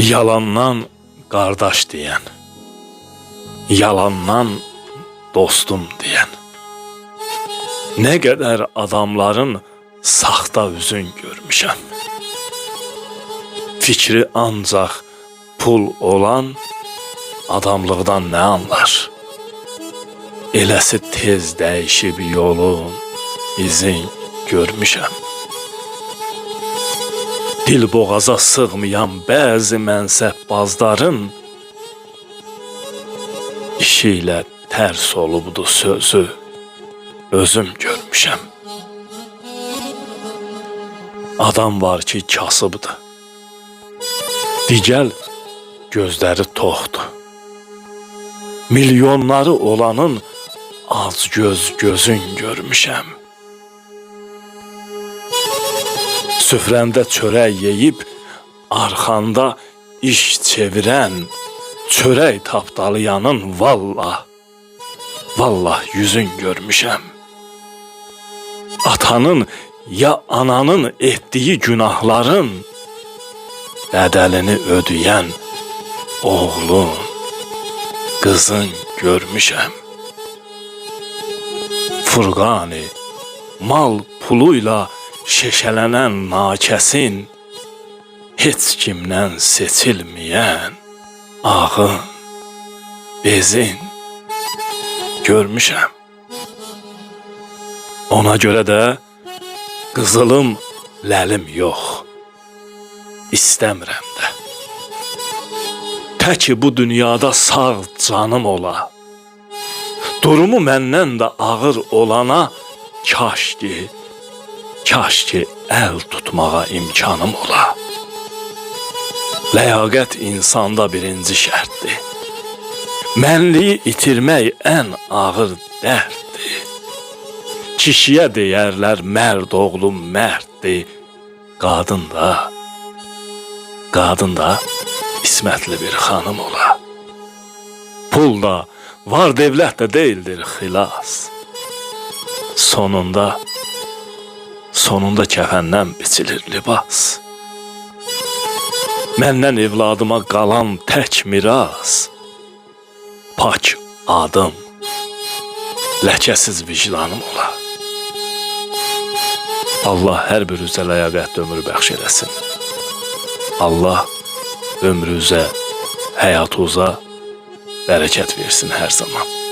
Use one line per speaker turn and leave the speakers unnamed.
Yalandan qardaş deyən, yalandan dostum deyən, nə qədər adamların saxta üzün görmüşəm. Fikri ancaq pul olan adamlıqdan nə anlar? Eləsi tez dəyişib yolun, izin görmüşəm. Dil boğaza sığmayan bəzi mənsəbbazların işi ilə tərs olubdu sözü, özüm görmüşəm. Adam var ki, kasıbdır. Digəl gözləri toxdur. Milyonları olanın az gözün görmüşəm. Süfrəndə çörək yeyib, arxanda iş çevirən, çörək tapdalayanın vallah yüzün görmüşəm. Atanın ya ananın etdiyi günahların bədəlini ödəyən oğlun, qızın görmüşəm. Furqani, mal puluyla şeşələnən nakəsin, heç kimdən seçilməyən ağın, bezin görmüşəm. Ona görə də qızılım, ləlim yox, istəmirəm də. Təki bu dünyada sağ canım ola, durumu məndən də ağır olana kaş ki əl tutmağa imkanım ola. Ləyaqət insanda birinci şərtdir. Mənliyi itirmək ən ağır dərddir. Kişiyə deyərlər mərd oğlu mərddir. Qadın da ismətli bir xanım ola. Pul da, var devlət də deyildir xilas. Sonunda kəfəndən biçilir libas. Məndən evladıma qalan tək miras, pak adım, ləkəsiz vicdanım ola. Allah hər birünüzə ləyaqətli ömür bəxş eləsin. Allah ömrünüzə, həyatınıza bərəkət versin hər zaman.